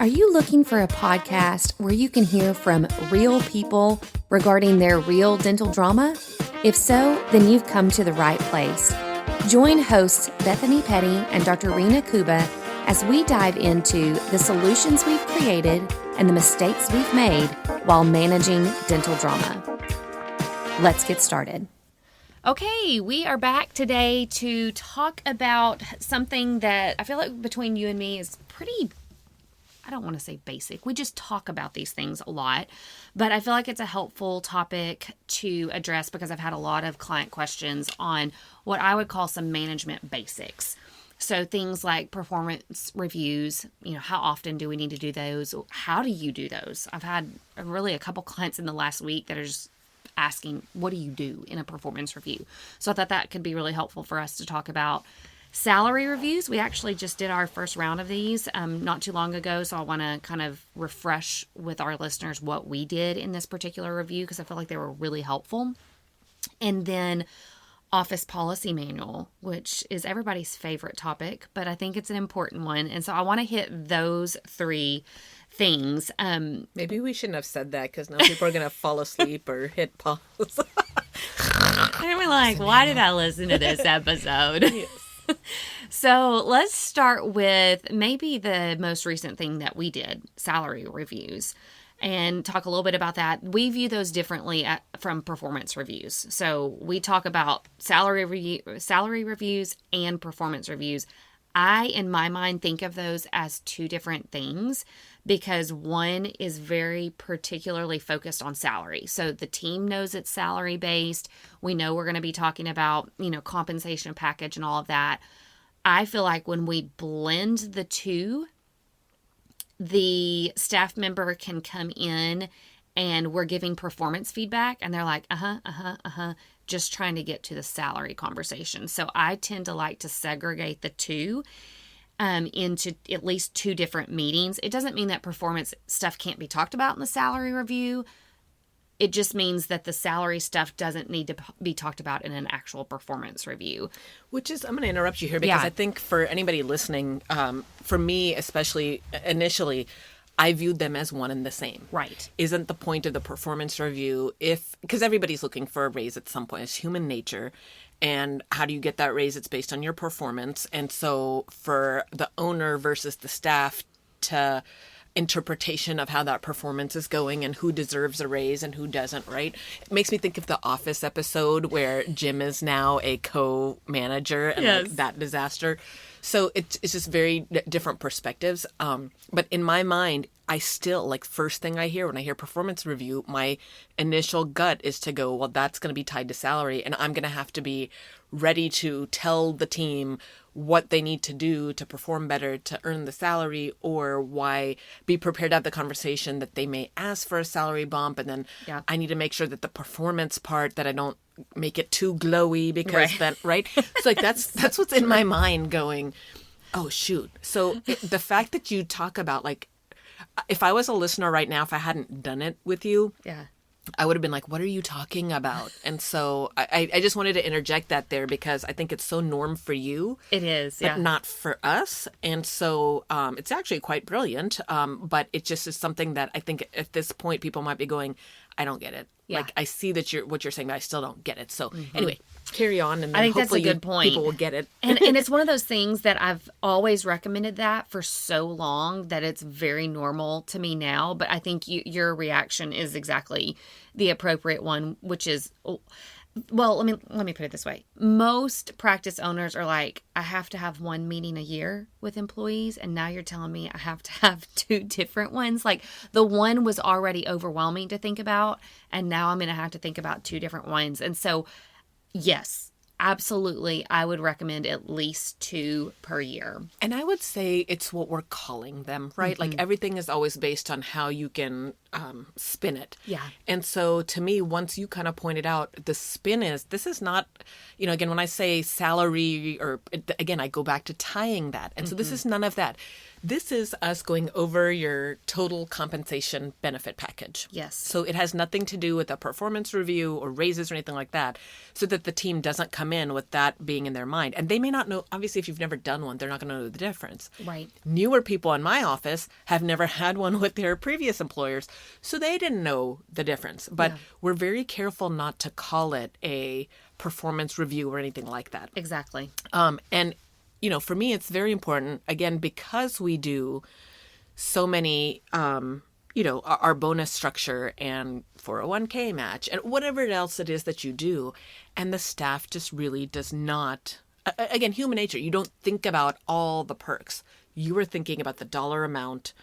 Are you looking for a podcast where you can hear from real people regarding their real dental drama? If so, then you've come to the right place. Join hosts Bethany Petty and Dr. Reena Kuba as we dive into the solutions we've created and the mistakes we've made while managing dental drama. Let's get started. Okay, we are back today to talk about something that I feel like between you and me is pretty, I don't want to say basic. We just talk about these things a lot, but I feel like it's a helpful topic to address because I've had a lot of client questions on what I would call some management basics. So things like performance reviews, how often do we need to do those? How do you do those? I've had really a couple clients in the last week that are just asking, what do you do in a performance review? So I thought that could be really helpful for us to talk about. Salary reviews, we actually just did our first round of these not too long ago, so I want to kind of refresh with our listeners what we did in this particular review because I feel like they were really helpful. And then office policy manual, which is everybody's favorite topic, but I think it's an important one. And so I want to hit those three things. Maybe we shouldn't have said that because now people are going to fall asleep or hit pause. And we're like, why did I listen to this episode? Yes. So let's start with maybe the most recent thing that we did, salary reviews, and talk a little bit about that. We view those differently from performance reviews. So we talk about salary reviews and performance reviews. I, in my mind, think of those as two different things because one is very particularly focused on salary. So the team knows it's salary based. We know we're going to be talking about, compensation package and all of that. I feel like when we blend the two, the staff member can come in and we're giving performance feedback and they're like, just trying to get to the salary conversation. So I tend to like to segregate the two into at least two different meetings. It doesn't mean that performance stuff can't be talked about in the salary review. It just means that the salary stuff doesn't need to be talked about in an actual performance review. Which is, I'm going to interrupt you here because I think for anybody listening, for me especially initially, I viewed them as one and the same. Right. Isn't the point of the performance review because everybody's looking for a raise at some point. It's human nature. And how do you get that raise? It's based on your performance. And so for the owner versus the staff to interpretation of how that performance is going and who deserves a raise and who doesn't, right? It makes me think of the Office episode where Jim is now a co-manager and yes. that disaster. So it's just very different perspectives. But in my mind, I still, first thing I hear when I hear performance review, my initial gut is to go, well, that's going to be tied to salary. And I'm going to have to be ready to tell the team what they need to do to perform better to earn the salary, or why be prepared to have the conversation that they may ask for a salary bump. And then I need to make sure that the performance part, that I don't make it too glowy because right. So that's what's in my mind going, oh shoot. So the fact that you talk about if I was a listener right now, if I hadn't done it with you, I would have been like, what are you talking about? And so I just wanted to interject that there because I think it's so norm for you. It is, but not for us. And so it's actually quite brilliant. But it just is something that I think at this point people might be going, I don't get it. Yeah. I see that what you're saying, but I still don't get it. So anyway, carry on. And then I think hopefully that's a good point. People will get it. and it's one of those things that I've always recommended that for so long that it's very normal to me now. But I think your reaction is exactly the appropriate one, which is, well, let me put it this way. Most practice owners are like, I have to have one meeting a year with employees. And now you're telling me I have to have two different ones. The one was already overwhelming to think about. And now I'm going to have to think about two different ones. And so, yes, absolutely, I would recommend at least 2 per year. And I would say it's what we're calling them, right? Everything is always based on how you can spin it. Yeah. And so to me, once you kind of pointed out, the spin is, this is not, again, when I say salary, again, I go back to tying that. And so this is none of that. This is us going over your total compensation benefit package. Yes. So it has nothing to do with a performance review or raises or anything like that, so that the team doesn't come in with that being in their mind. And they may not know, obviously, if you've never done one, they're not going to know the difference. Right. Newer people in my office have never had one with their previous employers, so they didn't know the difference. But we're very careful not to call it a performance review or anything like that. Exactly. And for me, it's very important, again, because we do so many, our bonus structure and 401k match and whatever else it is that you do. And the staff just really does not, again, human nature, you don't think about all the perks. You are thinking about the dollar amount.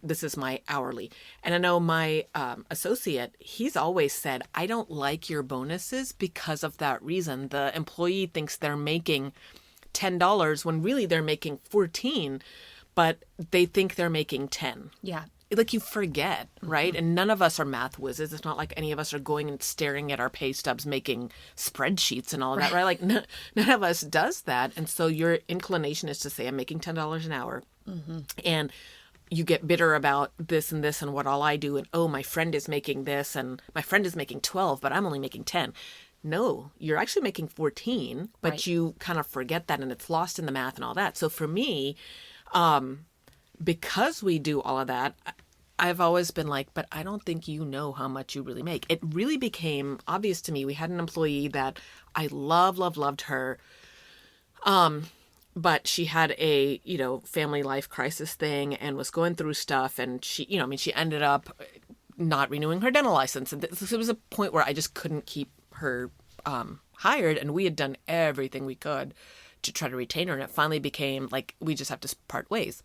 This is my hourly. And I know my associate, he's always said, I don't like your bonuses because of that reason. The employee thinks they're making $10 when really they're making 14, but they think they're making 10. Yeah. Like you forget, right? And none of us are math whizzes. It's not like any of us are going and staring at our pay stubs, making spreadsheets and all of that, right? Like none of us does that. And so your inclination is to say, I'm making $10 an hour. And you get bitter about this and what all I do. And, oh, my friend is making this and my friend is making 12, but I'm only making 10. No, you're actually making 14, but you kind of forget that and it's lost in the math and all that. So for me, because we do all of that, I've always been like, but I don't think you know how much you really make. It really became obvious to me. We had an employee that I loved her. But she had a, family life crisis thing and was going through stuff. And she ended up not renewing her dental license. And it was a point where I just couldn't keep her hired, and we had done everything we could to try to retain her, and it finally became like we just have to part ways.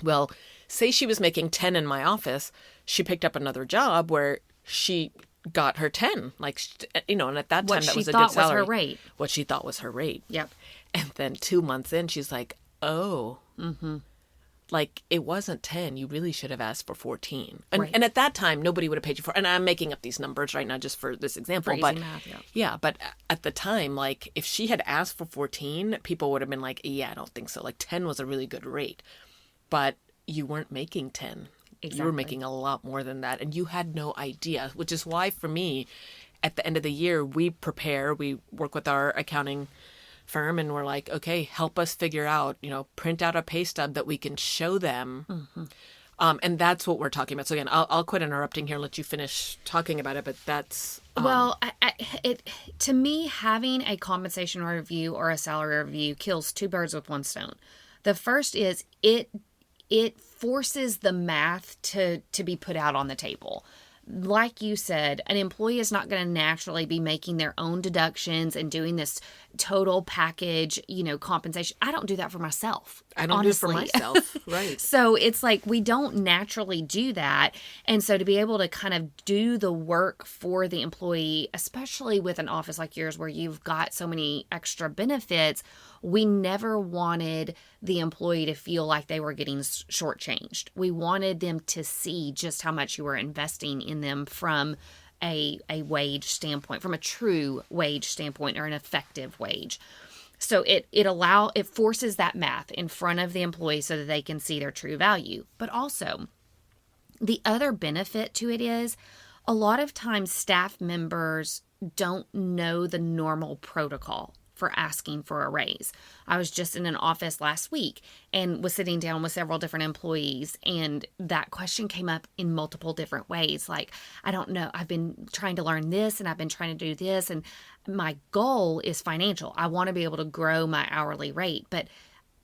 Well, say she was making 10 in my office, she picked up another job where she got her 10, and at that time that was a good salary. What she thought was her rate. What she thought was her rate. Yep. And then 2 months in, she's like, oh, like it wasn't 10. You really should have asked for 14. And at that time, nobody would have paid you for, and I'm making up these numbers right now just for this example. But math, but at the time, like if she had asked for 14, people would have been like, yeah, I don't think so. Like 10 was a really good rate, but you weren't making 10. Exactly. You were making a lot more than that. And you had no idea, which is why for me, at the end of the year, we work with our accounting firm and we're like, okay, help us figure out, print out a pay stub that we can show them. And that's what we're talking about. So again, I'll quit interrupting here and let you finish talking about it, but that's... Well, to me, having a compensation review or a salary review kills two birds with one stone. The first is it forces the math to be put out on the table. Like you said, an employee is not going to naturally be making their own deductions and doing this total package, compensation. I don't do that for myself. I don't honestly. Do it for myself. Right. So it's like we don't naturally do that. And so to be able to kind of do the work for the employee, especially with an office like yours where you've got so many extra benefits, we never wanted the employee to feel like they were getting shortchanged. We wanted them to see just how much you were investing in them from a wage standpoint, from a true wage standpoint or an effective wage. So it forces that math in front of the employee so that they can see their true value. But also, the other benefit to it is a lot of times staff members don't know the normal protocol for asking for a raise. I was just in an office last week and was sitting down with several different employees, and that question came up in multiple different ways. Like, I don't know, I've been trying to learn this and I've been trying to do this, and my goal is financial. I want to be able to grow my hourly rate, but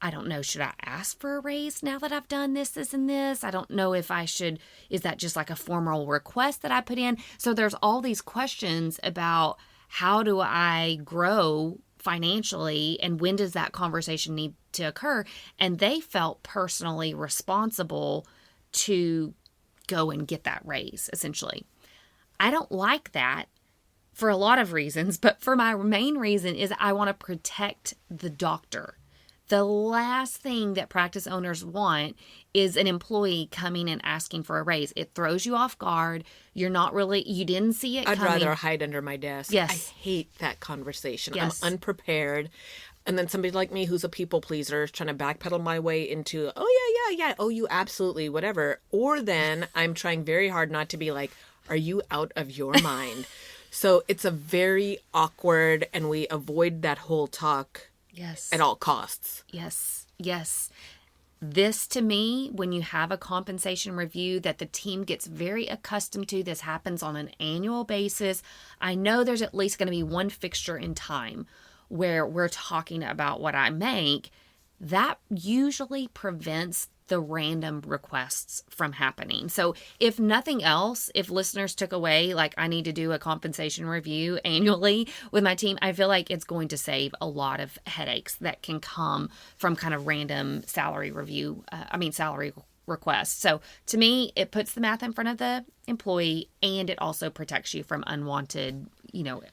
I don't know, should I ask for a raise now that I've done this, and this? I don't know if I should. Is that just like a formal request that I put in? So there's all these questions about how do I grow financially, and when does that conversation need to occur? And they felt personally responsible to go and get that raise, essentially. I don't like that for a lot of reasons, but for my main reason is I want to protect the doctor. The last thing that practice owners want is an employee coming and asking for a raise. It throws you off guard. You didn't see it coming. I'd rather hide under my desk. Yes. I hate that conversation. Yes. I'm unprepared. And then somebody like me who's a people pleaser is trying to backpedal my way into, oh, yeah. Oh, you absolutely, whatever. Or then I'm trying very hard not to be like, are you out of your mind? So it's a very awkward, and we avoid that whole talk at all costs. Yes. This, to me, when you have a compensation review that the team gets very accustomed to, this happens on an annual basis. I know there's at least going to be one fixture in time where we're talking about what I make. That usually prevents the random requests from happening. So if nothing else, if listeners took away, like, I need to do a compensation review annually with my team, I feel like it's going to save a lot of headaches that can come from kind of random salary requests. So to me, it puts the math in front of the employee, and it also protects you from unwanted,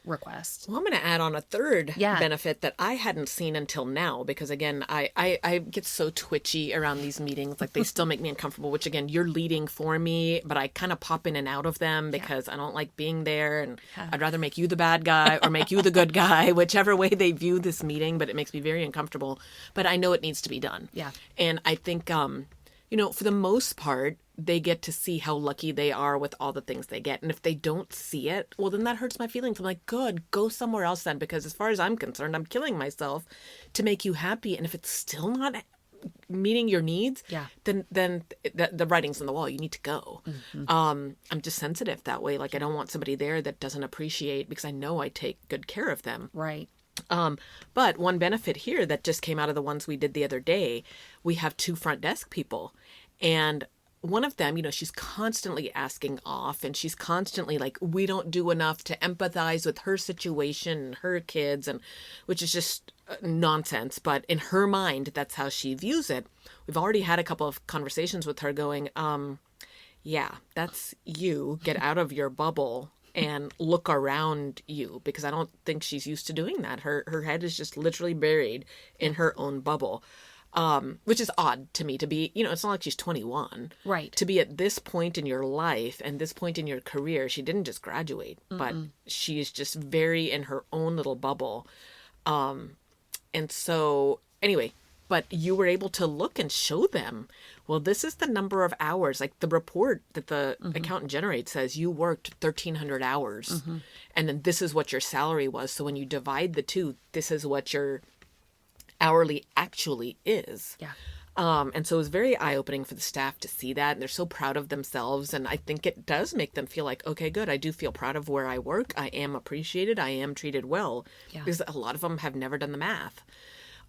requests. Well, I'm going to add on a third benefit that I hadn't seen until now, because again, I get so twitchy around these meetings. Like, they still make me uncomfortable, which again, you're leading for me, but I kind of pop in and out of them because I don't like being there, and I'd rather make you the bad guy or make you the good guy, whichever way they view this meeting, but it makes me very uncomfortable. But I know it needs to be done. Yeah. And I think, for the most part, they get to see how lucky they are with all the things they get. And if they don't see it, well, then that hurts my feelings. I'm like, good, go somewhere else then, because as far as I'm concerned, I'm killing myself to make you happy. And if it's still not meeting your needs, then the writing's on the wall. You need to go. Mm-hmm. I'm just sensitive that way. Like, I don't want somebody there that doesn't appreciate, because I know I take good care of them. Right. But one benefit here that just came out of the ones we did the other day, we have 2 front desk people, and one of them, she's constantly asking off, and she's constantly like, we don't do enough to empathize with her situation and her kids, and which is just nonsense. But in her mind, that's how she views it. We've already had a couple of conversations with her going, yeah, that's you. Get out of your bubble and look around you, because I don't think she's used to doing that. Her head is just literally buried in her own bubble. Which is odd to me to be, it's not like she's 21. Right. To be at this point in your life and this point in your career, she didn't just graduate, but she is just very in her own little bubble. And so anyway, but you were able to look and show them, well, this is the number of hours, like the report that the accountant generates says you worked 1,300 hours. And then this is what your salary was. So when you divide the two, this is what your hourly actually is. Yeah. And so it was very eye-opening for the staff to see that. And they're so proud of themselves. And I think it does make them feel like, okay, good. I do feel proud of where I work. I am appreciated. I am treated well. Yeah. Because a lot of them have never done the math.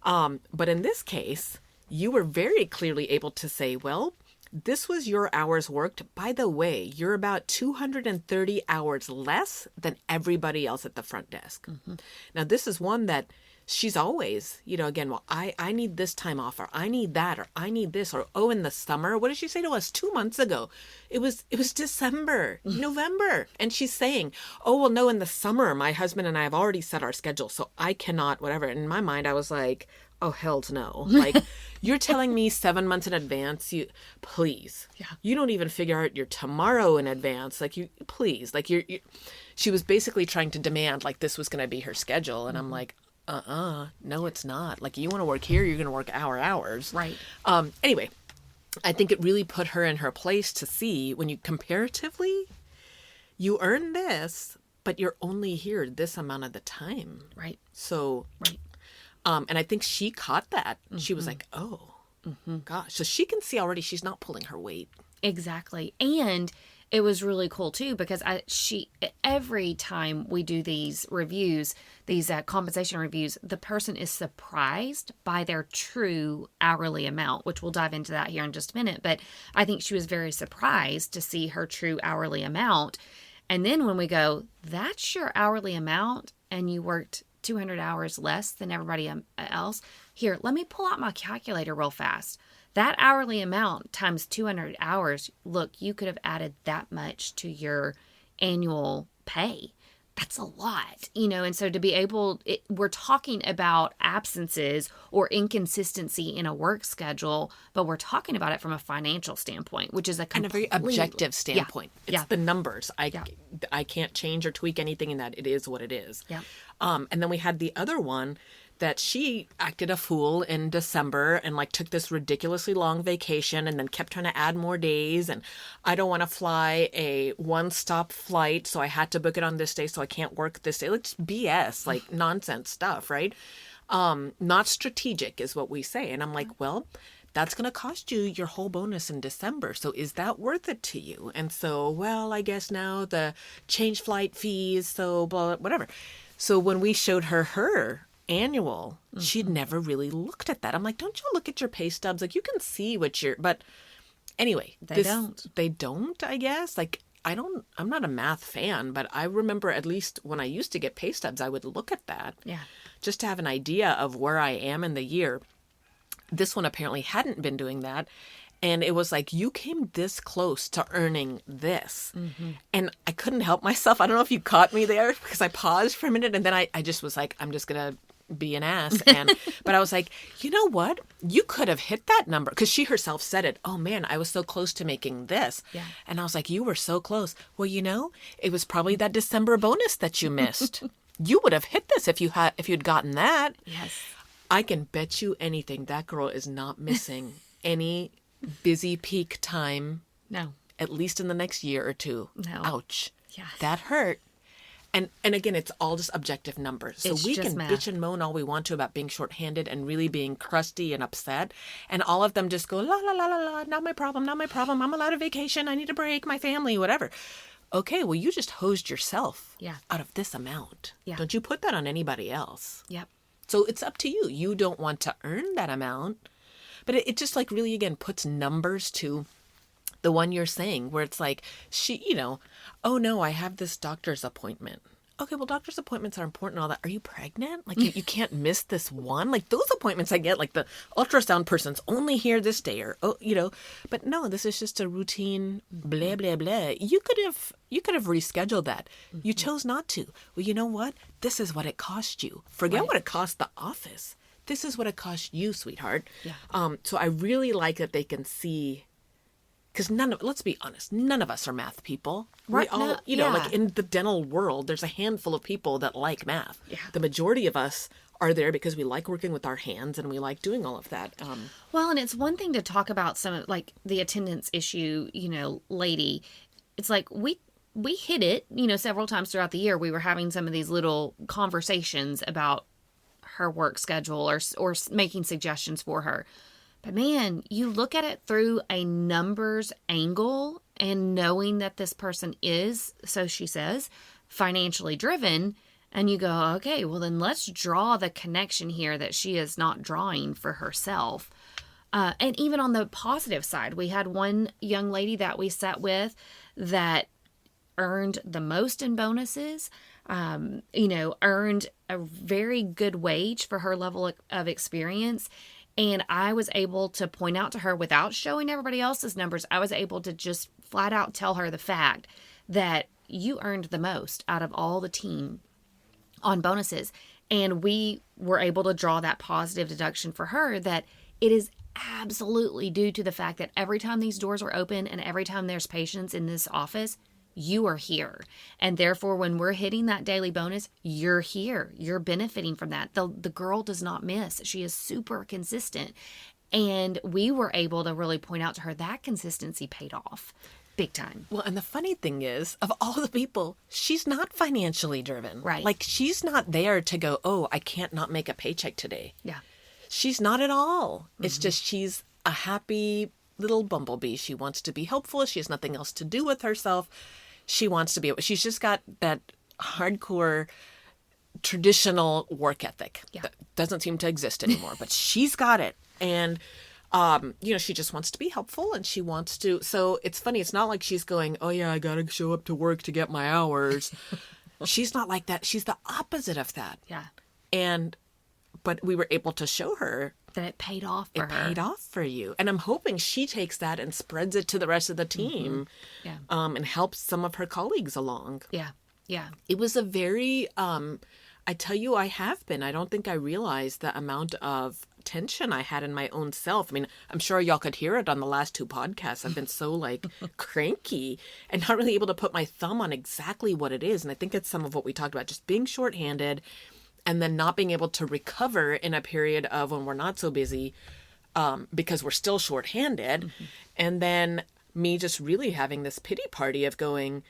But in this case, you were very clearly able to say, well, this was your hours worked. By the way, you're about 230 hours less than everybody else at the front desk. Now, this is one that she's always, again, well, I need this time off, or I need that, or I need this, or, oh, in the summer, what did she say to us 2 months ago? It was December, November. And she's saying, oh, well, no, in the summer, my husband and I have already set our schedule, so I cannot, whatever. And in my mind, I was like, oh, hell no. Like, you're telling me 7 months in advance, please. Yeah. You don't even figure out your tomorrow in advance. Like, please. Like, she was basically trying to demand, like, this was going to be her schedule. And I'm like, no, it's not. Like, you want to work here, you're going to work our hours. Right. Anyway, I think it really put her in her place to see, when you comparatively, you earn this, but you're only here this amount of the time. Right. So, right. And I think she caught that. She was like, oh, gosh. So she can see already she's not pulling her weight. Exactly. And it was really cool too, because every time we do these reviews, these compensation reviews, the person is surprised by their true hourly amount, which we'll dive into that here in just a minute. But I think she was very surprised to see her true hourly amount. And then when we go, that's your hourly amount, and you worked 200 hours less than everybody else. Here, let me pull out my calculator real fast. That hourly amount times 200 hours, look, you could have added that much to your annual pay. That's a lot, and so to be able, we're talking about absences or inconsistency in a work schedule, but we're talking about it from a financial standpoint, which is a very objective standpoint. It's the numbers. I can't change or tweak anything in that. It is what it is. Yeah. And then we had the other one that she acted a fool in December and like took this ridiculously long vacation and then kept trying to add more days. And I don't want to fly a one-stop flight, so I had to book it on this day, so I can't work this day. Like just BS, like nonsense stuff, right? Not strategic is what we say. And I'm like, well, that's going to cost you your whole bonus in December. So is that worth it to you? And so, well, I guess now the change flight fees, so blah, whatever. So when we showed her annual, she'd never really looked at that. I'm like, don't you look at your pay stubs? Like you can see what you're, but anyway, they don't, I guess. Like I'm not a math fan, but I remember at least when I used to get pay stubs, I would look at that just to have an idea of where I am in the year. This one apparently hadn't been doing that. And it was like, you came this close to earning this. And I couldn't help myself. I don't know if you caught me there because I paused for a minute and then I just was like, I'm just going to be an ass. But I was like, you know what? You could have hit that number because she herself said it. Oh man, I was so close to making this. Yeah. And I was like, you were so close. Well, you know, it was probably that December bonus that you missed. You would have hit this if you'd gotten that. Yes. I can bet you anything that girl is not missing any busy peak time. No. At least in the next year or two. No. Ouch. Yes. That hurt. And again, it's all just objective numbers. So we can bitch and moan all we want to about being shorthanded and really being crusty and upset. And all of them just go, la, la, la, la, la, not my problem, not my problem. I'm allowed a vacation. I need a break, my family, whatever. Okay, well, you just hosed yourself out of this amount. Yeah. Don't you put that on anybody else. Yep. So it's up to you. You don't want to earn that amount. But it just like really, again, puts numbers to the one you're saying where it's like, oh no, I have this doctor's appointment. Okay, well, doctor's appointments are important and all that. Are you pregnant? Like you can't miss this one? Like those appointments I get, like the ultrasound person's only here this day or, but no, this is just a routine blah, blah, blah. You could have rescheduled that. You chose not to. Well, you know what? This is what it cost you. Forget what it cost the office. This is what it cost you, sweetheart. Yeah. So I really like that they can see, because let's be honest, none of us are math people. Right. We all, like in the dental world, there's a handful of people that like math. Yeah. The majority of us are there because we like working with our hands and we like doing all of that. Well, and it's one thing to talk about some, like the attendance issue, lady. It's like we hit it, several times throughout the year. We were having some of these little conversations about her work schedule or making suggestions for her. But man, you look at it through a numbers angle and knowing that this person is, so she says, financially driven, and you go, okay, well then let's draw the connection here that she is not drawing for herself. And even on the positive side, we had one young lady that we sat with that earned the most in bonuses, earned a very good wage for her level of experience. And I was able to point out to her without showing everybody else's numbers. I was able to just flat out tell her the fact that you earned the most out of all the team on bonuses. And we were able to draw that positive deduction for her that it is absolutely due to the fact that every time these doors are open and every time there's patients in this office, you are here. And therefore, when we're hitting that daily bonus, you're here. You're benefiting from that. The girl does not miss. She is super consistent. And we were able to really point out to her that consistency paid off big time. Well, and the funny thing is, of all the people, she's not financially driven. Right. Like, she's not there to go, oh, I can't not make a paycheck today. Yeah. She's not at all. Mm-hmm. It's just she's a happy little bumblebee. She wants to be helpful. She has nothing else to do with herself. She wants to be, she's just got that hardcore traditional work ethic that doesn't seem to exist anymore, but she's got it. And, she just wants to be helpful and she wants to, so it's funny. It's not like she's going, oh yeah, I got to show up to work to get my hours. She's not like that. She's the opposite of that. Yeah. But we were able to show her that it paid off for her. It paid off for you. And I'm hoping she takes that and spreads it to the rest of the team. Mm-hmm. Yeah. And helps some of her colleagues along. Yeah. Yeah. It was a very, I tell you, I don't think I realized the amount of tension I had in my own self. I mean, I'm sure y'all could hear it on the last two podcasts. I've been so cranky and not really able to put my thumb on exactly what it is. And I think it's some of what we talked about, just being shorthanded and then not being able to recover in a period of when we're not so busy, because we're still shorthanded. Mm-hmm. And then me just really having this pity party of going,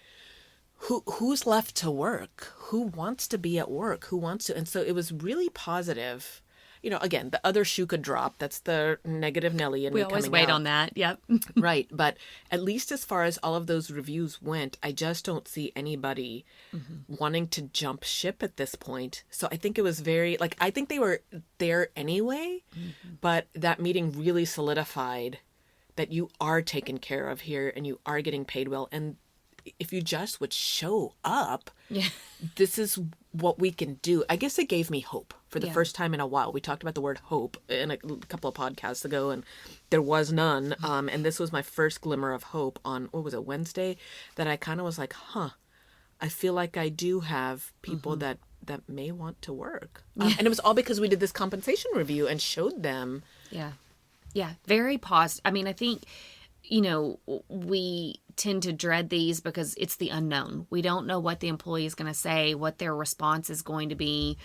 who's left to work? Who wants to be at work? Who wants to? And so it was really positive. Again, the other shoe could drop. That's the negative Nelly. And we always wait on that. Yep. Right. But at least as far as all of those reviews went, I just don't see anybody wanting to jump ship at this point. So I think it was very, I think they were there anyway, but that meeting really solidified that you are taken care of here and you are getting paid well. And if you just would show up, this is what we can do. I guess it gave me hope for the first time in a while. We talked about the word hope in a couple of podcasts ago, and there was none. And this was my first glimmer of hope on, what was it, Wednesday, that I kind of was like, I feel like I do have people that may want to work. And it was all because we did this compensation review and showed them. Yeah. Very positive. I mean, I think, we tend to dread these because it's the unknown. We don't know what the employee is going to say, what their response is going to be.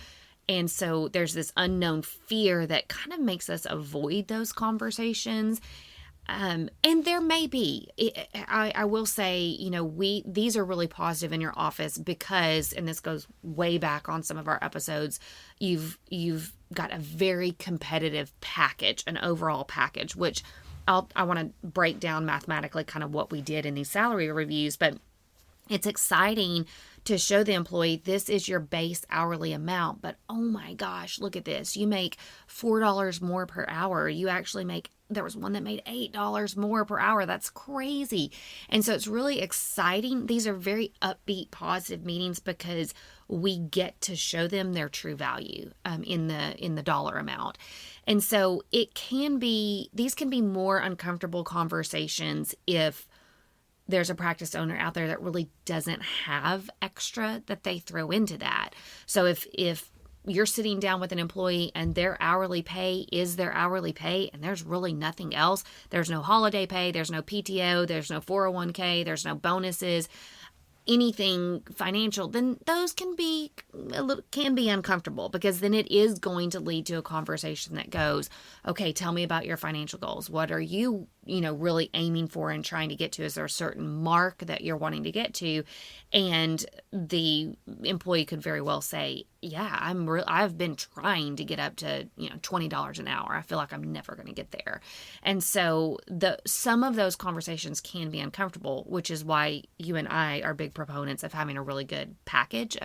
And so there's this unknown fear that kind of makes us avoid those conversations. And there may be, I will say, these are really positive in your office because, and this goes way back on some of our episodes, you've got a very competitive package, an overall package, which I want to break down mathematically kind of what we did in these salary reviews, but it's exciting to show the employee this is your base hourly amount, but oh my gosh, look at this. You make $4 more per hour. You actually there was one that made $8 more per hour. That's crazy. And so it's really exciting. These are very upbeat, positive meetings because we get to show them their true value in the dollar amount. And so these can be more uncomfortable conversations if there's a practice owner out there that really doesn't have extra that they throw into that. So if you're sitting down with an employee and their hourly pay is their hourly pay and there's really nothing else, there's no holiday pay, there's no PTO, there's no 401k, there's no bonuses, anything financial, then those can be uncomfortable because then it is going to lead to a conversation that goes, okay, tell me about your financial goals. What are you, really aiming for and trying to get to? Is there a certain mark that you're wanting to get to? And the employee could very well say, yeah, I've been trying to get up to, $20 an hour. I feel like I'm never going to get there. And so some of those conversations can be uncomfortable, which is why you and I are big proponents of having a really good package,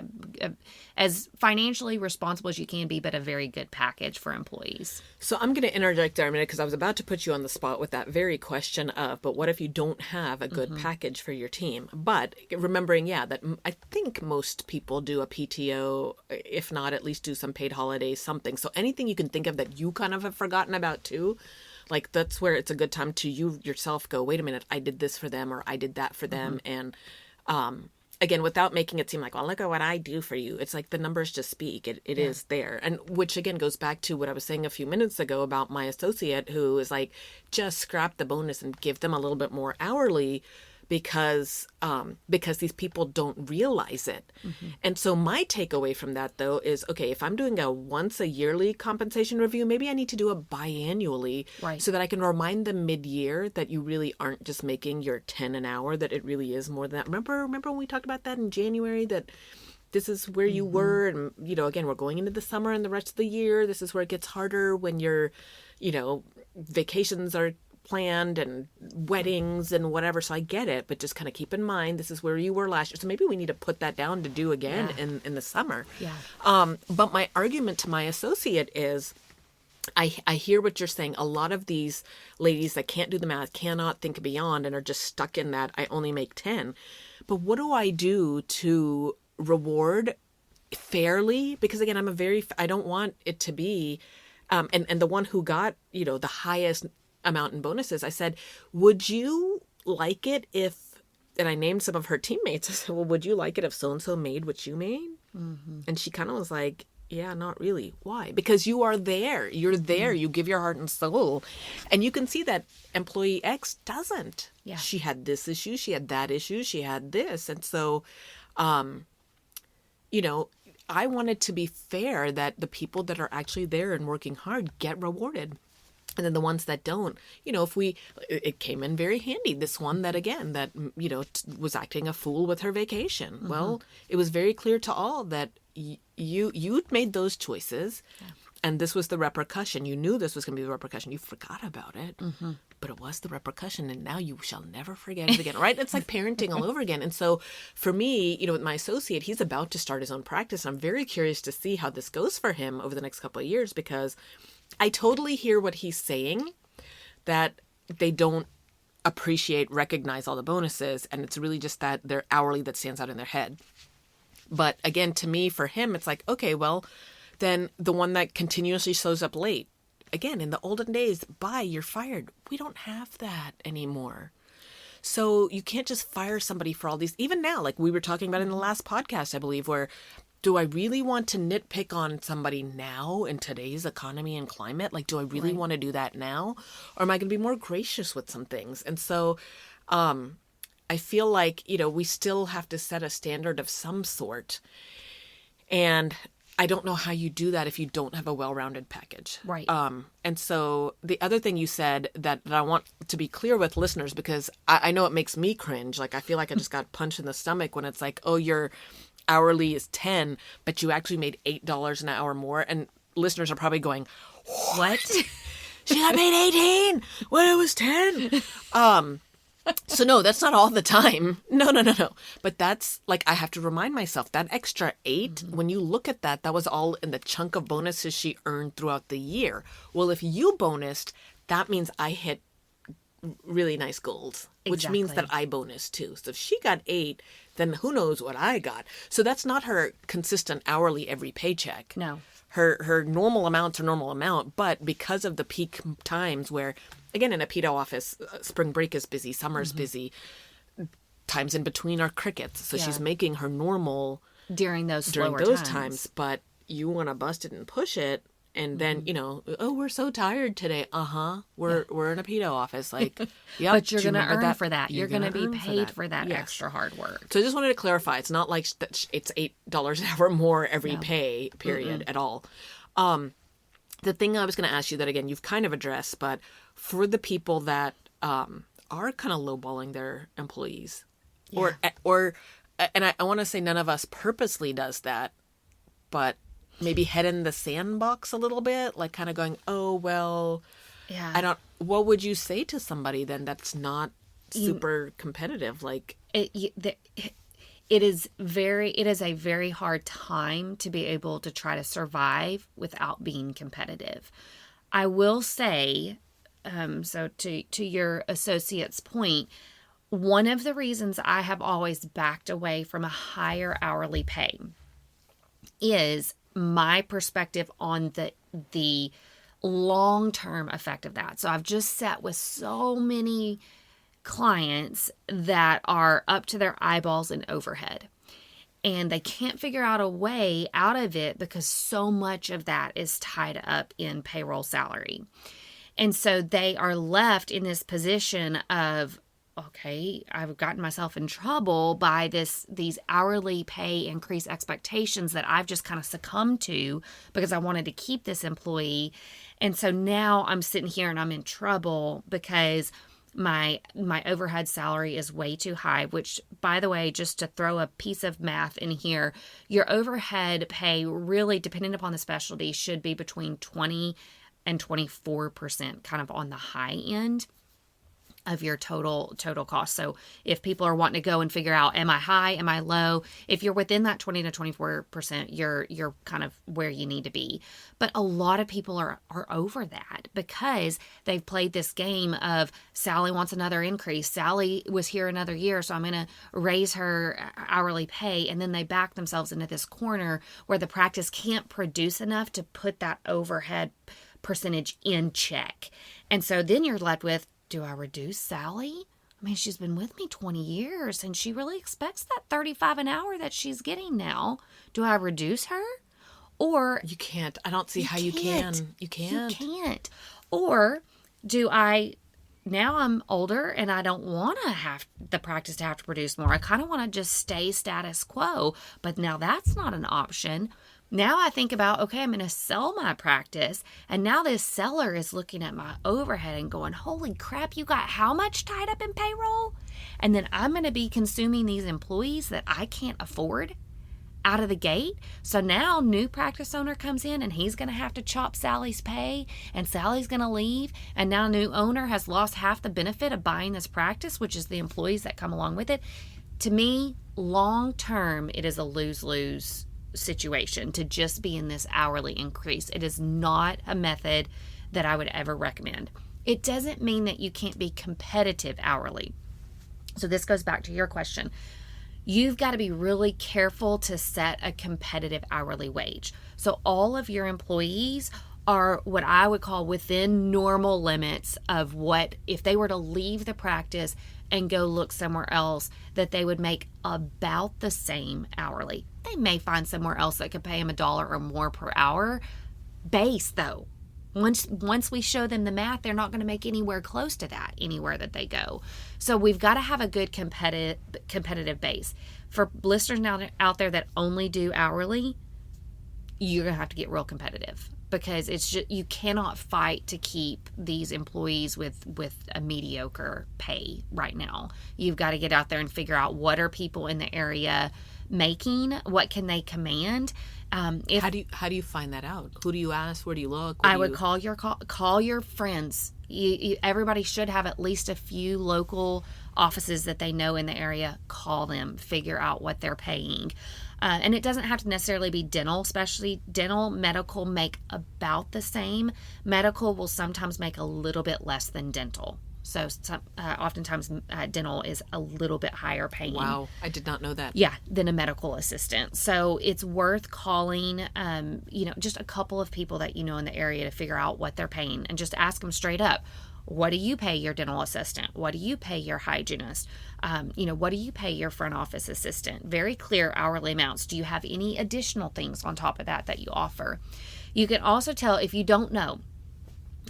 as financially responsible as you can be, but a very good package for employees. So I'm going to interject there a minute because I was about to put you on the spot with that very question of, but what if you don't have a good package for your team? But remembering, that I think most people do a PTO, if not at least do some paid holidays, something. So anything you can think of that you kind of have forgotten about too, that's where it's a good time to you yourself go, wait a minute, I did this for them or I did that for them. And again, without making it seem like, well, look at what I do for you. It's like the numbers just speak. It is there. And which again goes back to what I was saying a few minutes ago about my associate who is like, just scrap the bonus and give them a little bit more hourly because these people don't realize it. And so my takeaway from that though is, okay, if I'm doing a once a yearly compensation review, maybe I need to do a biannually so that I can remind them mid-year that you really aren't just making your 10 an hour, that it really is more than that. Remember when we talked about that in January, that this is where you were, and again, we're going into the summer and the rest of the year. This is where it gets harder when your, vacations are planned and weddings and whatever. So I get it, but just kind of keep in mind, this is where you were last year. So maybe we need to put that down to do again in the summer. But my argument to my associate is, I hear what you're saying. A lot of these ladies that can't do the math, cannot think beyond, and are just stuck in that I only make 10. But what do I do to reward fairly? Because again, I don't want it to be, and the one who got, the highest amount in bonuses, I said, would you like it if, and I named some of her teammates, I said, well, would you like it if so-and-so made what you made? And she kind of was like, yeah, not really. Why? Because you are there. You're there. You give your heart and soul. And you can see that employee X doesn't. She had this issue. She had that issue. She had this. And so, I want it to be fair that the people that are actually there and working hard get rewarded. And then the ones that don't, it came in very handy. This one that, again, that, was acting a fool with her vacation. Mm-hmm. Well, it was very clear to all that you'd made those choices. Yeah. And this was the repercussion. You knew this was going to be the repercussion. You forgot about it, mm-hmm. but it was the repercussion. And now you shall never forget it again, right? It's like parenting all over again. And so for me, with my associate, he's about to start his own practice. I'm very curious to see how this goes for him over the next couple of years, because I totally hear what he's saying, that they don't recognize all the bonuses. And it's really just that their hourly that stands out in their head. But again, to me, for him, it's like, okay, well, then the one that continuously shows up late. Again, in the olden days, bye, you're fired. We don't have that anymore. So you can't just fire somebody for all these. Even now, like we were talking about in the last podcast, I believe, where do I really want to nitpick on somebody now in today's economy and climate? Like, do I really want to do that now? Or am I going to be more gracious with some things? And so I feel like, we still have to set a standard of some sort. And I don't know how you do that if you don't have a well-rounded package. Right. And so the other thing you said that I want to be clear with listeners, because I know it makes me cringe. Like, I feel like I just got punched in the stomach when it's like, oh, your hourly is $10, but you actually made $8 an hour more. And listeners are probably going, what? She got paid 18 when it was 10. So no, that's not all the time. No. But that's like, I have to remind myself that extra 8, mm-hmm. when you look at that, that was all in the chunk of bonuses she earned throughout the year. Well, if you bonused, that means I hit really nice goals, which means that I bonused too. So if she got 8, then who knows what I got. So that's not her consistent hourly every paycheck. No. Her normal amount's her normal amount, but because of the peak times where, again, in a pedo office, spring break is busy, summer's mm-hmm. busy, times in between are crickets. So she's making her normal during those times. But you want to bust it and push it, and then oh, we're so tired today. We're in a pedo office. Like, yeah, but you're gonna earn for that. You're gonna be paid for that extra hard work. So I just wanted to clarify. It's not like it's $8 an hour more every pay period at all. The thing I was going to ask you that, again, you've kind of addressed, but for the people that are kind of lowballing their employees, or and I want to say none of us purposely does that, but maybe head in the sandbox a little bit, like kind of going, oh, well, what would you say to somebody then that's not super competitive? Like it is a very hard time to be able to try to survive without being competitive. I will say, so to your associate's point, one of the reasons I have always backed away from a higher hourly pay is my perspective on the long-term effect of that. So I've just sat with so many clients that are up to their eyeballs in overhead, and they can't figure out a way out of it because so much of that is tied up in payroll salary. And so they are left in this position of, okay, I've gotten myself in trouble by these hourly pay increase expectations that I've just kind of succumbed to because I wanted to keep this employee. And so now I'm sitting here and I'm in trouble because my overhead salary is way too high, which, by the way, just to throw a piece of math in here, your overhead pay really, depending upon the specialty, should be between 20 and 24%, kind of on the high end of your total cost. So if people are wanting to go and figure out, am I high, am I low? If you're within that 20 to 24%, you're kind of where you need to be. But a lot of people are over that because they've played this game of Sally wants another increase. Sally was here another year, so I'm going to raise her hourly pay. And then they back themselves into this corner where the practice can't produce enough to put that overhead percentage in check. And so then you're left with, do I reduce Sally? I mean, she's been with me 20 years and she really expects that $35 an hour that she's getting now. Do I reduce her? Or you can't. I don't see how you can. You can't. You can't. Or do I now I'm older and I don't want to have the practice to have to produce more. I kind of want to just stay status quo. But now that's not an option. Now I think about, okay, I'm going to sell my practice. And now this seller is looking at my overhead and going, holy crap, you got how much tied up in payroll? And then I'm going to be consuming these employees that I can't afford out of the gate. So now new practice owner comes in and he's going to have to chop Sally's pay, and Sally's going to leave. And now new owner has lost half the benefit of buying this practice, which is the employees that come along with it. To me, long term, it is a lose-lose situation to just be in this hourly increase. It is not a method that I would ever recommend. It doesn't mean that you can't be competitive hourly. So this goes back to your question. You've got to be really careful to set a competitive hourly wage. So all of your employees are what I would call within normal limits of what, if they were to leave the practice and go look somewhere else, that they would make about the same hourly. They may find somewhere else that could pay them $1 or more per hour. Base though. Once we show them the math, they're not going to make anywhere close to that anywhere that they go. So we've got to have a good competitive base. For listeners now out there that only do hourly, you're going to have to get real competitive, because it's just, you cannot fight to keep these employees with a mediocre pay right now. You've got to get out there and figure out what are people in the area making, what can they command. How do you find that out? Who do you ask? Where do you look? I would call your friends. Everybody should have at least a few local offices that they know in the area. Call them, figure out what they're paying. And it doesn't have to necessarily be dental, especially dental. Medical make about the same. Medical will sometimes make a little bit less than dental. So oftentimes dental is a little bit higher paying. Wow, I did not know that. Yeah, than a medical assistant. So it's worth calling, just a couple of people that you know in the area to figure out what they're paying, and just ask them straight up. What do you pay your dental assistant? What do you pay your hygienist? What do you pay your front office assistant? Very clear hourly amounts. Do you have any additional things on top of that you offer? You can also tell if you don't know.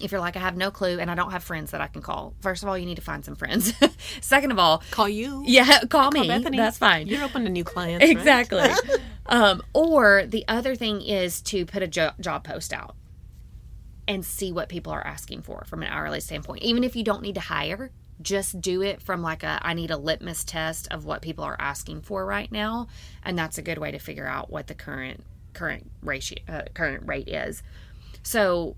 If you're like, I have no clue and I don't have friends that I can call. First of all, you need to find some friends. Second of all, call you. Yeah, call me. Bethany. That's fine. You're open to new clients. Exactly. Right? Or the other thing is to put a job post out and see what people are asking for from an hourly standpoint. Even if you don't need to hire, just do it from I need a litmus test of what people are asking for right now. And that's a good way to figure out what the current rate is. So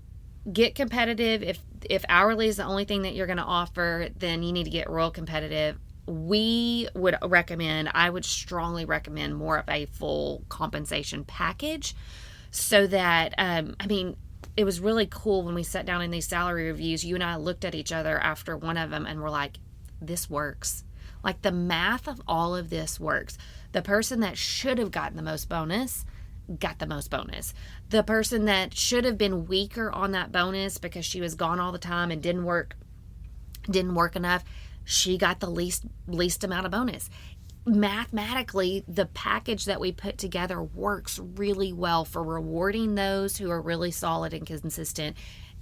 get competitive. If hourly is the only thing that you're going to offer, then you need to get real competitive. I would strongly recommend more of a full compensation package, so that, it was really cool when we sat down in these salary reviews. You and I looked at each other after one of them and were like, this works. Like, the math of all of this works. The person that should have gotten the most bonus got the most bonus. The person that should have been weaker on that bonus because she was gone all the time and didn't work enough, she got the least amount of bonus. Mathematically, the package that we put together works really well for rewarding those who are really solid and consistent,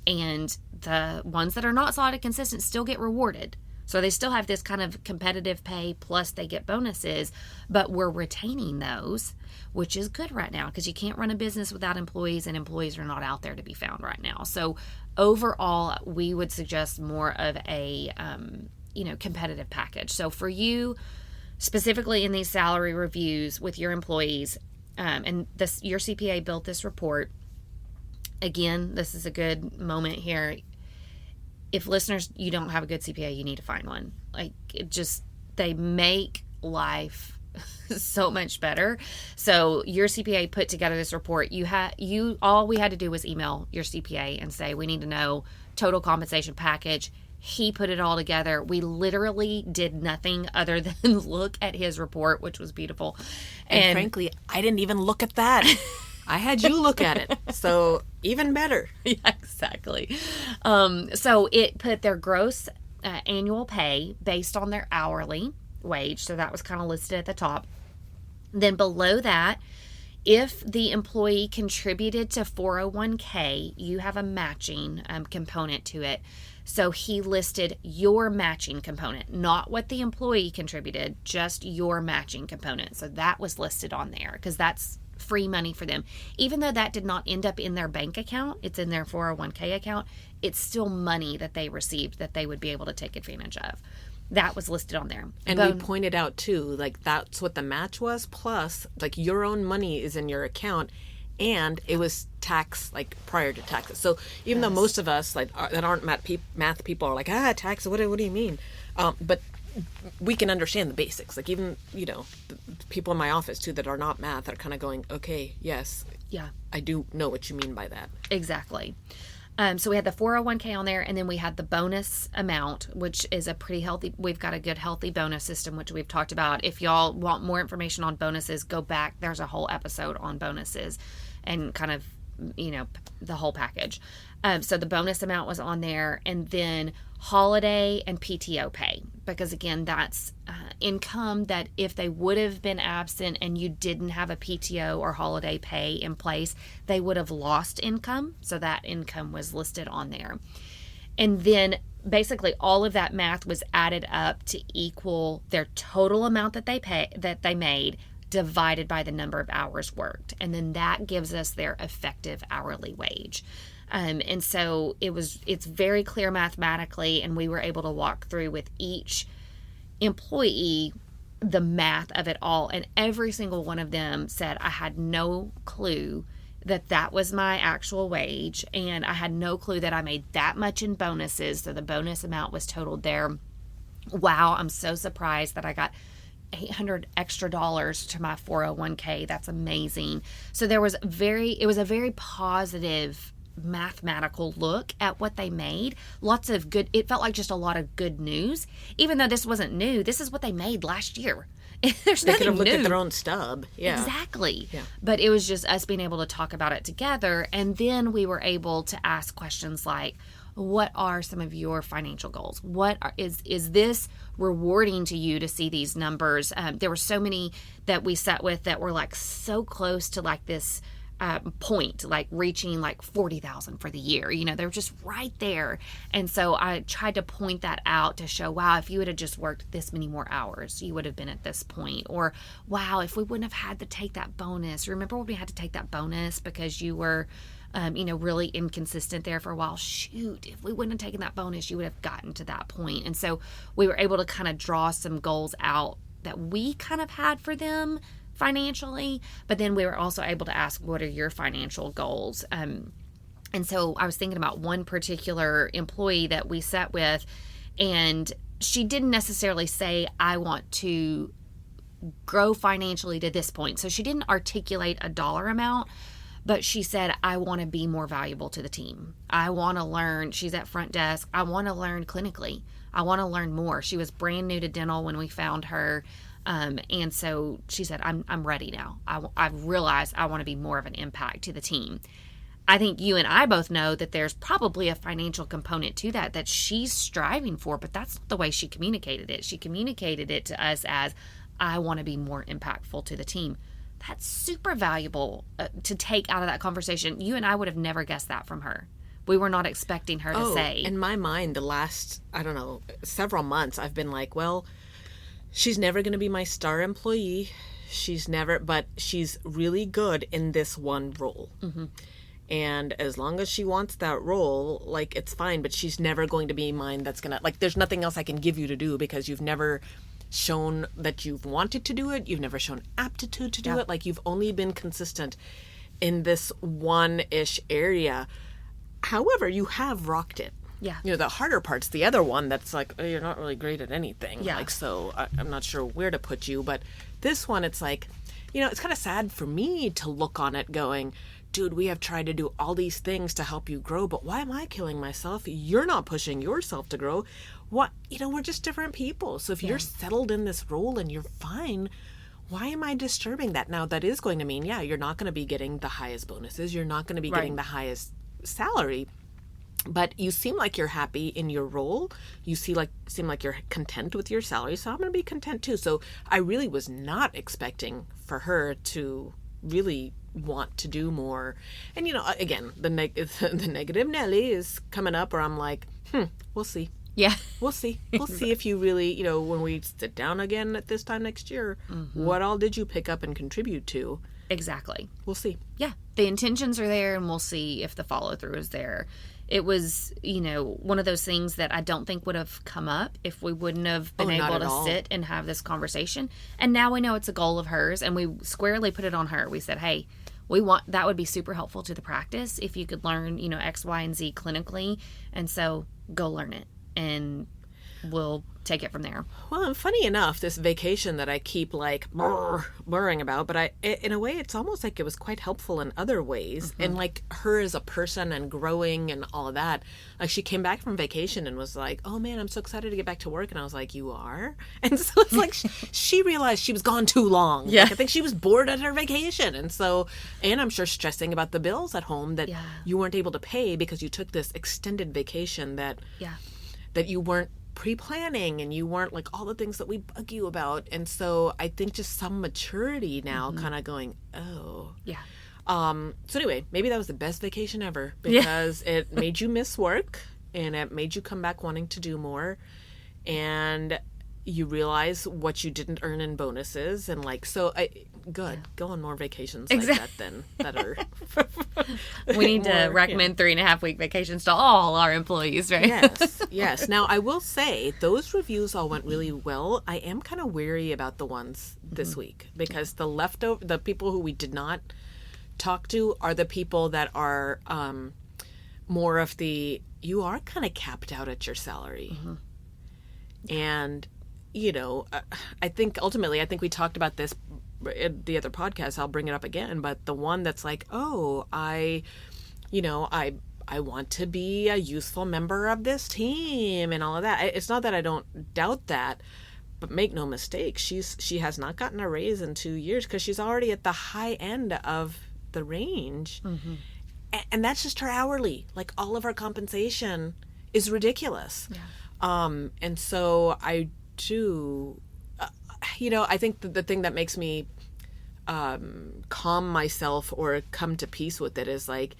and the ones that are not solid and consistent still get rewarded. So they still have this kind of competitive pay, plus they get bonuses, but we're retaining those, which is good right now, because you can't run a business without employees, and employees are not out there to be found right now. So overall, we would suggest more of a competitive package. So for you, specifically in these salary reviews with your employees, your CPA built this report. Again, this is a good moment here. If listeners, you don't have a good CPA, you need to find one. They make life so much better. So your CPA put together this report. All we had to do was email your CPA and say, we need to know total compensation package. He put it all together. We literally did nothing other than look at his report, which was beautiful. And frankly, I didn't even look at that. I had you look at it. So even better. Yeah, exactly. So it put their gross annual pay based on their hourly wage. So that was kind of listed at the top. Then below that, If the employee contributed to 401k, you have a matching component to it. So he listed your matching component, not what the employee contributed, just your matching component. So that was listed on there because that's free money for them. Even though that did not end up in their bank account, it's in their 401k account, it's still money that they received that they would be able to take advantage of. That was listed on there. And we pointed out too, like that's what the match was, plus like your own money is in your account, and it was tax, like prior to taxes. So even though most of us like that aren't math people are like, tax, what do you mean? But we can understand the basics. Like even, the people in my office too that are not math are kind of going, okay, yes. Yeah. I do know what you mean by that. Exactly. So we had the 401k on there, and then we had the bonus amount, which is a pretty healthy, we've got a good healthy bonus system, which we've talked about. If y'all want more information on bonuses, go back. There's a whole episode on bonuses and kind of, the whole package. So the bonus amount was on there, and then holiday and PTO pay, because again, that's income that if they would have been absent and you didn't have a PTO or holiday pay in place, they would have lost income. So that income was listed on there. And then basically all of that math was added up to equal their total amount that they made divided by the number of hours worked. And then that gives us their effective hourly wage. And so it's very clear mathematically, and we were able to walk through with each employee the math of it all. And every single one of them said, I had no clue that was my actual wage, and I had no clue that I made that much in bonuses. So the bonus amount was totaled there. Wow, I'm so surprised that I got $800 extra to my 401k. That's amazing. So it was a very positive mathematical look at what they made. Lots of good, it felt like just a lot of good news. Even though this wasn't new, this is what they made last year. There's they nothing could have looked new. at their own stub. Yeah. Exactly. Yeah. But it was just us being able to talk about it together, and then we were able to ask questions like, what are some of your financial goals? Is this rewarding to you to see these numbers? There were so many that we sat with that were like so close to like this point, like reaching like 40,000 for the year. They were just right there. And so I tried to point that out to show, wow, if you would have just worked this many more hours, you would have been at this point. Or, wow, if we wouldn't have had to take that bonus. Remember when we had to take that bonus because you were really inconsistent there for a while? Shoot, if we wouldn't have taken that bonus, you would have gotten to that point. And so we were able to kind of draw some goals out that we kind of had for them financially, but then we were also able to ask, what are your financial goals? And so I was thinking about one particular employee that we sat with, and she didn't necessarily say, I want to grow financially to this point. So she didn't articulate a dollar amount, but she said, I want to be more valuable to the team. I want to learn. She's at front desk. I want to learn clinically. I want to learn more. She was brand new to dental when we found her. And so she said, I'm ready now. I've realized I want to be more of an impact to the team. I think you and I both know that there's probably a financial component to that she's striving for, but that's not the way she communicated it. She communicated it to us as, I want to be more impactful to the team. That's super valuable to take out of that conversation. You and I would have never guessed that from her. We were not expecting her to say. In my mind, the last, several months, I've been like, well, she's never going to be my star employee. But she's really good in this one role. Mm-hmm. And as long as she wants that role, like, it's fine, but she's never going to be mine that's going to, like, there's nothing else I can give you to do because you've never shown that you've wanted to do it. You've never shown aptitude to do it. Like, you've only been consistent in this one-ish area. However, you have rocked it. Yeah. The harder part's the other one that's like, oh, you're not really great at anything. Yeah. Like, so I'm not sure where to put you. But this one, it's like, it's kind of sad for me to look on it going, dude, we have tried to do all these things to help you grow, but why am I killing myself? You're not pushing yourself to grow. What, we're just different people. So if you're settled in this role and you're fine, why am I disturbing that? Now, that is going to mean, you're not going to be getting the highest bonuses. You're not going to be getting the highest salary. But you seem like you're happy in your role. You seem like you're content with your salary. So I'm going to be content too. So I really was not expecting for her to really want to do more. And, again, the negative Nelly is coming up where I'm like, we'll see. Yeah. We'll see. We'll see if you really, when we sit down again at this time next year, what all did you pick up and contribute to? Exactly. We'll see. Yeah. The intentions are there, and we'll see if the follow through is there. It was, one of those things that I don't think would have come up if we wouldn't have been able to sit and have this conversation. And now we know it's a goal of hers, and we squarely put it on her. We said, hey, that would be super helpful to the practice if you could learn, X, Y, and Z clinically. And so go learn it, and we'll take it from there. Well, and funny enough, this vacation that I keep worrying about, but in a way, it's almost like it was quite helpful in other ways. And like her as a person and growing and all of that, like she came back from vacation and was like, oh man, I'm so excited to get back to work. And I was like, you are? And so it's like she realized she was gone too long. Yeah. Like, I think she was bored at her vacation. And I'm sure stressing about the bills at home that you weren't able to pay because you took this extended vacation that you weren't pre-planning, and you weren't like all the things that we bug you about. And so I think just some maturity now kind of going, oh. Yeah. So anyway, maybe that was the best vacation ever because it made you miss work and it made you come back wanting to do more. And you realize what you didn't earn in bonuses. And go on more vacations like that then that are we need to recommend 3.5-week vacations to all our employees, right? Yes. Now I will say those reviews all went really well. I am kind of weary about the ones this week because the people who we did not talk to are the people that are more of you are kind of capped out at your salary. And I think ultimately, we talked about this in the other podcast. I'll bring it up again, but the one that's like, oh, I want to be a useful member of this team and all of that. It's not that I don't doubt that, but make no mistake, she has not gotten a raise in 2 years because she's already at the high end of the range. And that's just her hourly. Like all of her compensation is ridiculous. And so I do, I think the thing that makes me calm myself or come to peace with it is like,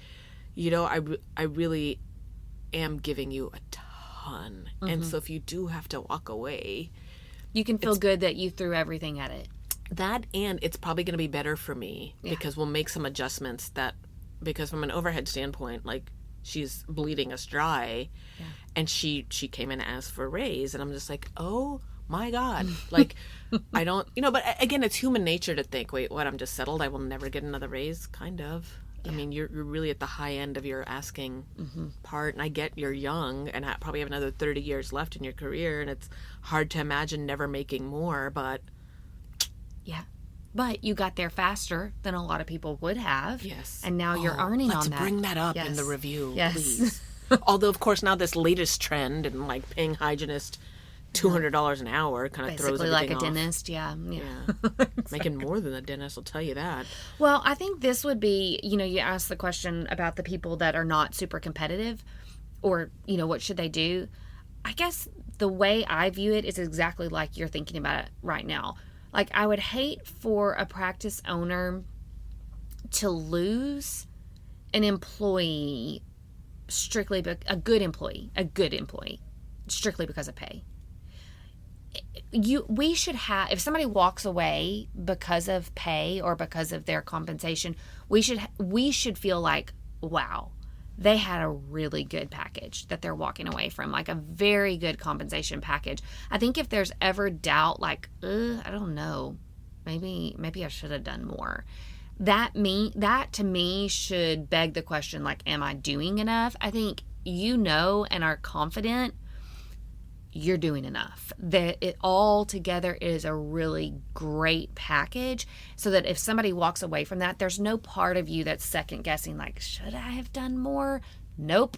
I really am giving you a ton. And so if you do have to walk away, you can feel good that you threw everything at it. That, and it's probably going to be better for me because we'll make some adjustments because from an overhead standpoint, like she's bleeding us dry and she came in and asked for a raise and I'm just like, oh my God, like I don't, but again, it's human nature to think, wait, what, I'm just settled, I will never get another raise, kind of. I mean, you're really at the high end of your asking part, and I get you're young and probably have another 30 years left in your career, and it's hard to imagine never making more, but but you got there faster than a lot of people would have. Yes. And now you're earning on that. Let's bring that up in the review, yes. Please. Although, of course, now this latest trend and like paying hygienists $200 an hour kind of throws everything like a off. Dentist, yeah. Exactly. Making more than a dentist, I'll tell you that. Well, I think this would be, you asked the question about the people that are not super competitive or, what should they do? I guess the way I view it is exactly like you're thinking about it right now. Like, I would hate for a practice owner to lose an employee a good employee, strictly because of pay. We should have, if somebody walks away because of pay or because of their compensation, we should feel like, wow, they had a really good package that they're walking away from, like a very good compensation package. I think if there's ever doubt, like, I don't know, maybe I should have done more. That to me should beg the question, like, am I doing enough? I think and are confident you're doing enough. That it all together is a really great package, so that if somebody walks away from that, there's no part of you that's second guessing, like, should I have done more? Nope.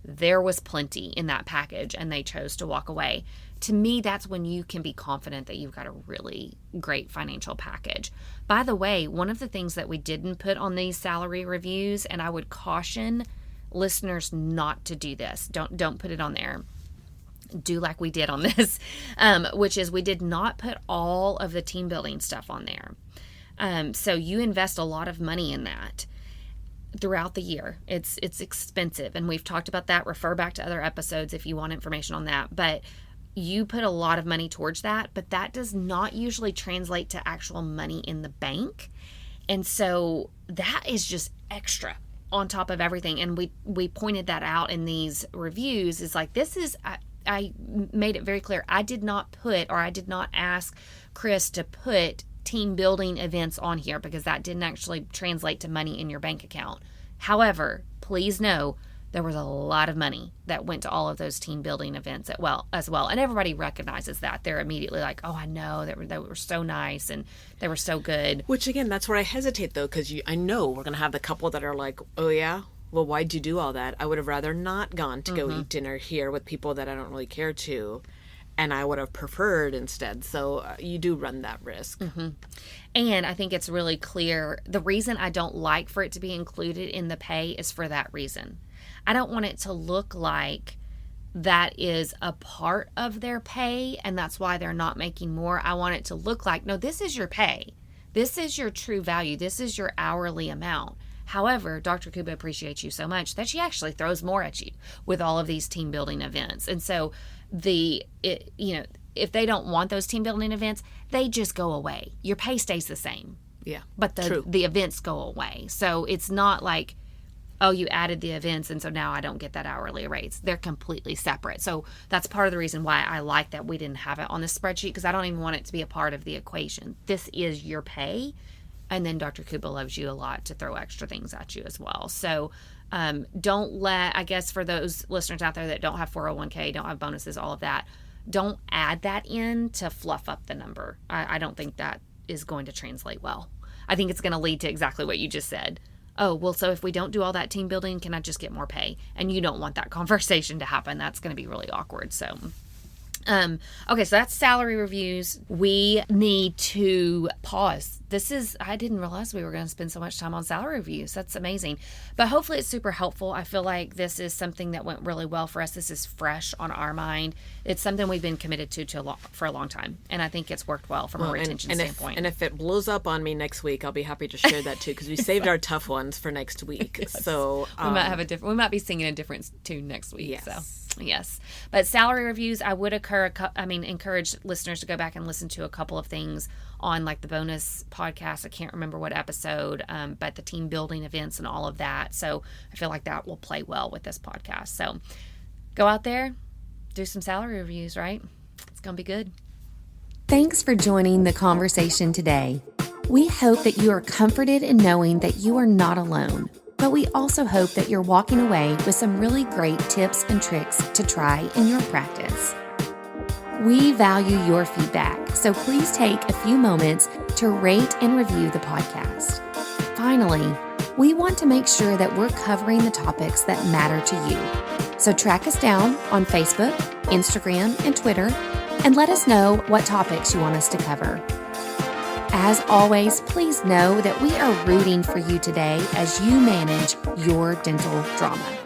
There was plenty in that package and they chose to walk away. To me, that's when you can be confident that you've got a really great financial package. By the way, one of the things that we didn't put on these salary reviews, and I would caution listeners not to do this. Don't put it on there. Do like we did on this, which is we did not put all of the team building stuff on there. So you invest a lot of money in that throughout the year. It's expensive, and we've talked about that. Refer back to other episodes if you want information on that. But you put a lot of money towards that, but that does not usually translate to actual money in the bank. And so that is just extra on top of everything. And we pointed that out in these reviews. Is like, this is, I made it very clear. I did not ask Chris to put team building events on here because that didn't actually translate to money in your bank account. However, please know there was a lot of money that went to all of those team building events as well. And everybody recognizes that. They're immediately like, oh, I know, they were so nice and they were so good. Which, again, that's where I hesitate, though, because I know we're going to have the couple that are like, oh, yeah? Well, why'd you do all that? I would have rather not gone to go eat dinner here with people that I don't really care to. And I would have preferred instead. So you do run that risk. And I think it's really clear. The reason I don't like for it to be included in the pay is for that reason. I don't want it to look like that is a part of their pay and that's why they're not making more. I want it to look like, no, this is your pay. This is your true value. This is your hourly amount. However, Dr. Kuba appreciates you so much that she actually throws more at you with all of these team building events. And so if they don't want those team building events, they just go away. Your pay stays the same. Yeah. But the events go away. So it's not like, oh, you added the events and so now I don't get that hourly rates. They're completely separate. So that's part of the reason why I like that we didn't have it on the spreadsheet, because I don't even want it to be a part of the equation. This is your pay. And then Dr. Kuba loves you a lot to throw extra things at you as well. So don't let, I guess for those listeners out there that don't have 401k, don't have bonuses, all of that, don't add that in to fluff up the number. I don't think that is going to translate well. I think it's going to lead to exactly what you just said. Oh, well, so if we don't do all that team building, can I just get more pay? And you don't want that conversation to happen. That's going to be really awkward. So, okay, so that's salary reviews. We need to pause. I didn't realize we were going to spend so much time on salary reviews. That's amazing. But hopefully it's super helpful. I feel like this is something that went really well for us. This is fresh on our mind. It's something we've been committed for a long time. And I think it's worked well from a retention standpoint. If it blows up on me next week, I'll be happy to share that too, because we saved our tough ones for next week. Yes. So we might be singing a different tune next week. Yes. So yes. But salary reviews, I would encourage listeners to go back and listen to a couple of things on like the bonus podcast. I can't remember what episode, but the team building events and all of that. So I feel like that will play well with this podcast. So go out there, do some salary reviews, right? It's going to be good. Thanks for joining the conversation today. We hope that you are comforted in knowing that you are not alone, but we also hope that you're walking away with some really great tips and tricks to try in your practice. We value your feedback, so please take a few moments to rate and review the podcast. Finally, we want to make sure that we're covering the topics that matter to you. So track us down on Facebook, Instagram, and Twitter, and let us know what topics you want us to cover. As always, please know that we are rooting for you today as you manage your dental drama.